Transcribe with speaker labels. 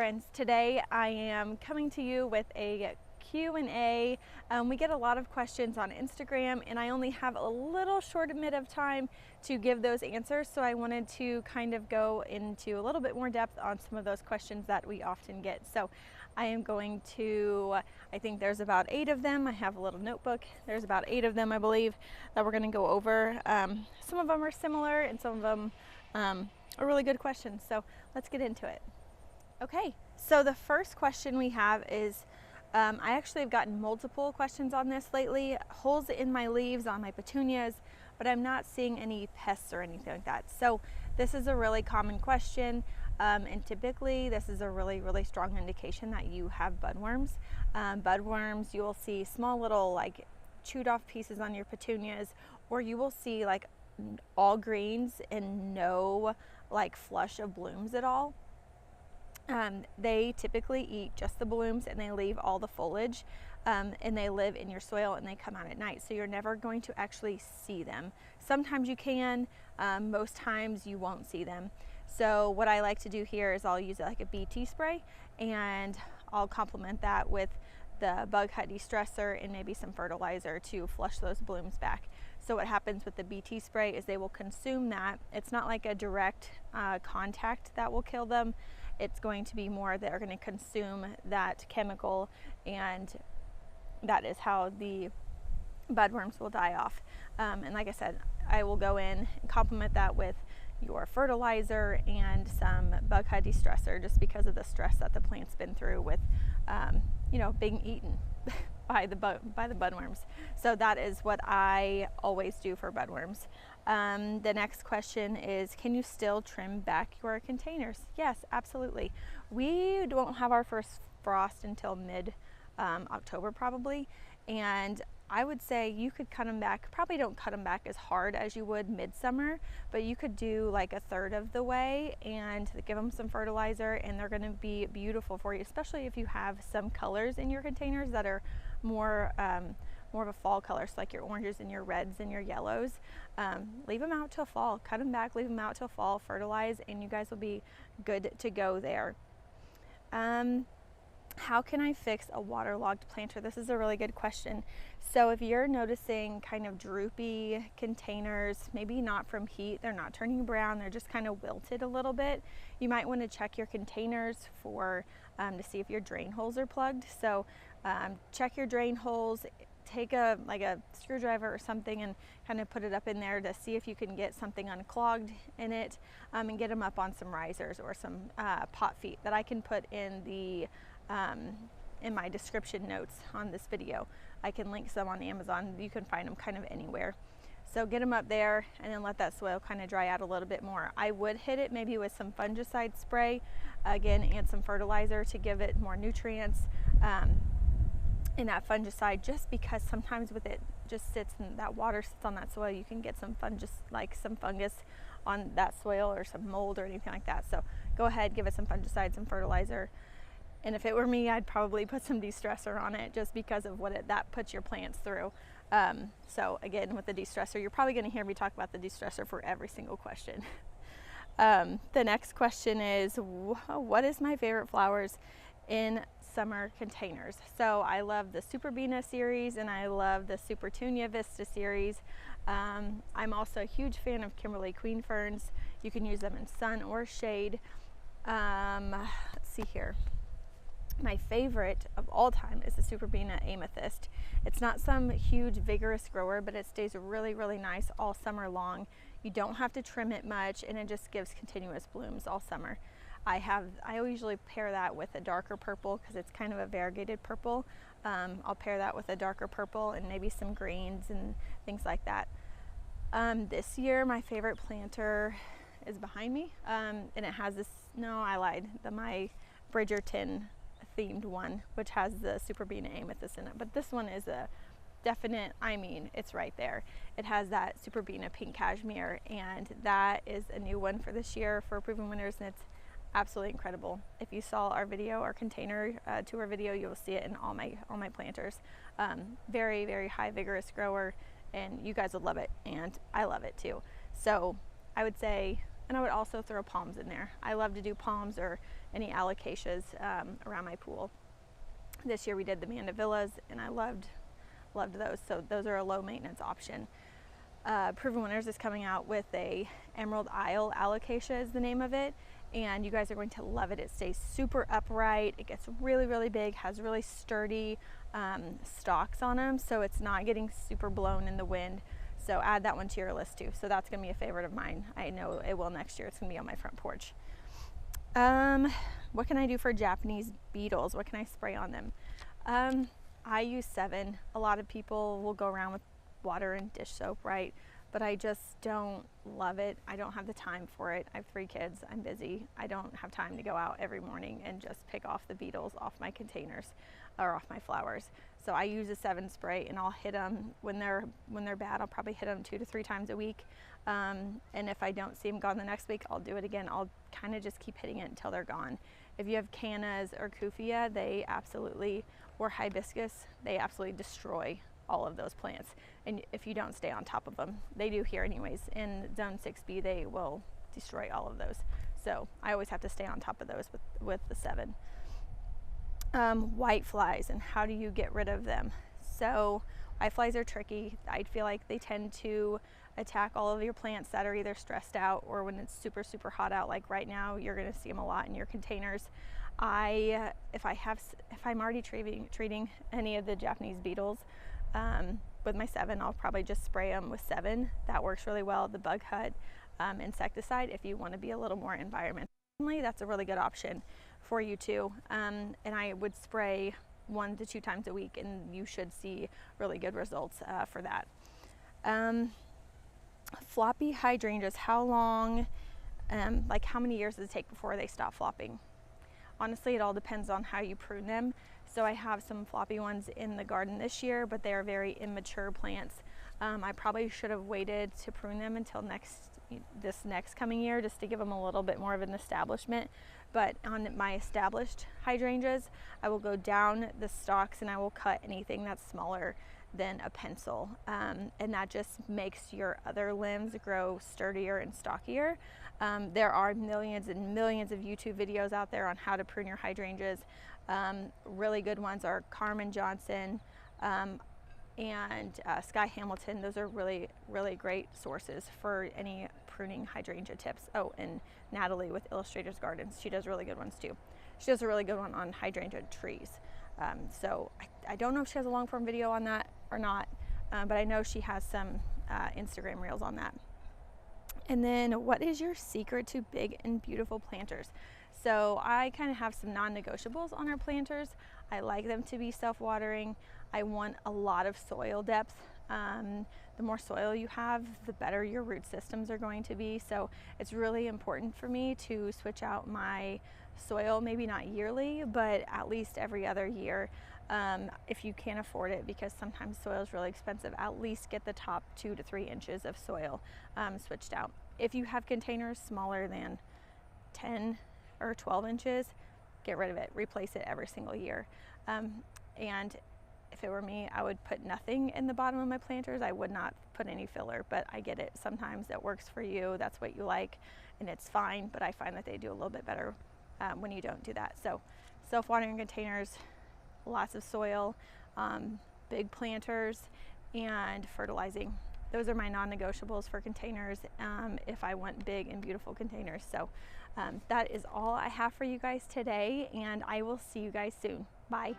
Speaker 1: friends. Today I am coming to you with a Q&A. We get a lot of questions on Instagram and I only have a little short bit of time to give those answers, so I wanted to kind of go into a little bit more depth on some of those questions that we often get. So I am going to, I think there's about 8 of them. I have a little notebook. There's about 8 of them, I believe, that we're going to go over. Some of them are similar and some of them are really good questions. So let's get into it. Okay, so the first question we have is, I actually have gotten multiple questions on this lately. Holes in my leaves on my petunias, but I'm not seeing any pests or anything like that. So this is a really common question, and typically this is a really strong indication that you have budworms. Budworms, you will see small little like chewed off pieces on your petunias, or you will see like all greens and no like flush of blooms at all. They typically eat just the blooms and they leave all the foliage, and they live in your soil and they come out at night, so you're never going to actually see them. Sometimes you can, most times you won't see them. So what I like to do here is I'll use like a BT spray, and I'll complement that with the bug hut de-stressor and maybe some fertilizer to flush those blooms back. So what happens with the BT spray is they will consume that. It's not like a direct contact that will kill them. It's going to be more that are going to consume that chemical, and that is how the budworms will die off. And like I said, I will go in and complement that with your fertilizer and some bug hut de-stressor, just because of the stress that the plant's been through with you know, being eaten by the budworms. So that is what I always do for budworms. The next question is, can you still trim back your containers? Yes, absolutely. We don't have our first frost until mid October probably, and I would say you could cut them back. Probably don't cut them back as hard as you would midsummer, but you could do like 1/3 of the way and give them some fertilizer, and they're going to be beautiful for you, especially if you have some colors in your containers that are more of a fall color, so like your oranges and your reds and your yellows. Leave them out till fall. Cut them back, leave them out till fall, fertilize, and you guys will be good to go there. How can I fix a waterlogged planter? This is a really good question. So if you're noticing kind of droopy containers, maybe not from heat, they're not turning brown, they're just kind of wilted a little bit, you might want to check your containers for to see if your drain holes are plugged. So check your drain holes, take a screwdriver or something and kind of put it up in there to see if you can get something unclogged in it, and get them up on some risers or some pot feet that I can put in the in my description notes on this video. I can link some on Amazon. You can find them kind of anywhere. So get them up there and then let that soil kind of dry out a little bit more. I would hit it maybe with some fungicide spray again, and some fertilizer to give it more nutrients in that fungicide, just because sometimes with it just sits and that water sits on that soil, you can get some fungus on that soil or some mold or anything like that. So go ahead, give it some fungicide, some fertilizer. And if it were me, I'd probably put some de-stressor on it, just because of what that puts your plants through. So again, with the de-stressor, you're probably going to hear me talk about the de-stressor for every single question. The next question is, what is my favorite flowers in summer containers? So I love the Super Beina series and I love the Super Tunia Vista series. I'm also a huge fan of Kimberly Queen ferns. You can use them in sun or shade. Let's see here. My favorite of all time is the Super Beina Amethyst. It's not some huge vigorous grower, but it stays really nice all summer long. You don't have to trim it much, and it just gives continuous blooms all summer. I usually pair that with a darker purple because it's kind of a variegated purple. I'll pair that with a darker purple and maybe some greens and things like that. This year my favorite planter is behind me, and it has this, no, I lied, my Bridgerton themed one, which has the Super Beina Amethyst in it, but this one is a definite, I mean, it's right there. It has that Super Beina pink cashmere, and that is a new one for this year for Proven Winners, and it's absolutely incredible. If you saw our video, our container tour video, you'll see it in all my planters. Very high vigorous grower, and you guys would love it, and I love it too. So I would say And I would also throw palms in there. I love to do palms or any alocasias around my pool. This year we did the mandavillas, and I loved those. So those are a low maintenance option. Proven Winners is coming out with a Emerald Isle alocasia is the name of it, and you guys are going to love it. It stays super upright. It gets really, really big, has really sturdy stalks on them, so it's not getting super blown in the wind. So add that one to your list too. So that's gonna be a favorite of mine. I know it will next year. It's gonna be on my front porch. What can I do for Japanese beetles? What can I spray on them? I use 7. A lot of people will go around with water and dish soap, right? But I just don't love it. I don't have the time for it. I have 3 kids. I'm busy. I don't have time to go out every morning and just pick off the beetles off my containers or off my flowers. So I use a 7 spray, and I'll hit them when they're bad. I'll probably hit them 2 to 3 times a week. And if I don't see them gone the next week, I'll do it again. I'll kind of just keep hitting it until they're gone. If you have cannas or kufia, they absolutely, or hibiscus, they absolutely destroy all of those plants. And if you don't stay on top of them, they do here anyways. In zone 6B, they will destroy all of those. So I always have to stay on top of those with the 7. White flies, and how do you get rid of them? So white flies are tricky. I feel like they tend to attack all of your plants that are either stressed out or when it's super, super hot out, like right now. You're going to see them a lot in your containers. If I'm already treating any of the Japanese beetles with my 7, I'll probably just spray them with 7. That works really well. The bug hut insecticide, if you want to be a little more environmentally, that's a really good option for you too. And I would spray 1 to 2 times a week, and you should see really good results for that. Floppy hydrangeas, how long, like how many years does it take before they stop flopping? Honestly, it all depends on how you prune them. So I have some floppy ones in the garden this year, but they are very immature plants. I probably should have waited to prune them until this next coming year, just to give them a little bit more of an establishment. But on my established hydrangeas, I will go down the stalks and I will cut anything that's smaller than a pencil. And that just makes your other limbs grow sturdier and stockier. There are millions and millions of YouTube videos out there on how to prune your hydrangeas. Really good ones are Carmen Johnson and Sky Hamilton. Those are really, really great sources for any pruning hydrangea tips. Oh, and Natalie with Illustrators Gardens, she does really good ones too. She does a really good one on hydrangea trees. So I don't know if she has a long form video on that or not, but I know she has some Instagram reels on that. And then, what is your secret to big and beautiful planters? So I kind of have some non-negotiables on our planters. I like them to be self-watering. I want a lot of soil depth. The more soil you have, the better your root systems are going to be. So it's really important for me to switch out my soil, maybe not yearly, but at least every other year. If you can't afford it, because sometimes soil is really expensive, at least get the top 2 to 3 inches of soil switched out. If you have containers smaller than 10 or 12 inches, get rid of it, replace it every single year. And if it were me, I would put nothing in the bottom of my planters. I would not put any filler, but I get it. Sometimes that works for you. That's what you like, and it's fine, but I find that they do a little bit better when you don't do that. So self-watering containers, lots of soil, big planters, and fertilizing. Those are my non-negotiables for containers if I want big and beautiful containers. So that is all I have for you guys today, and I will see you guys soon. Bye.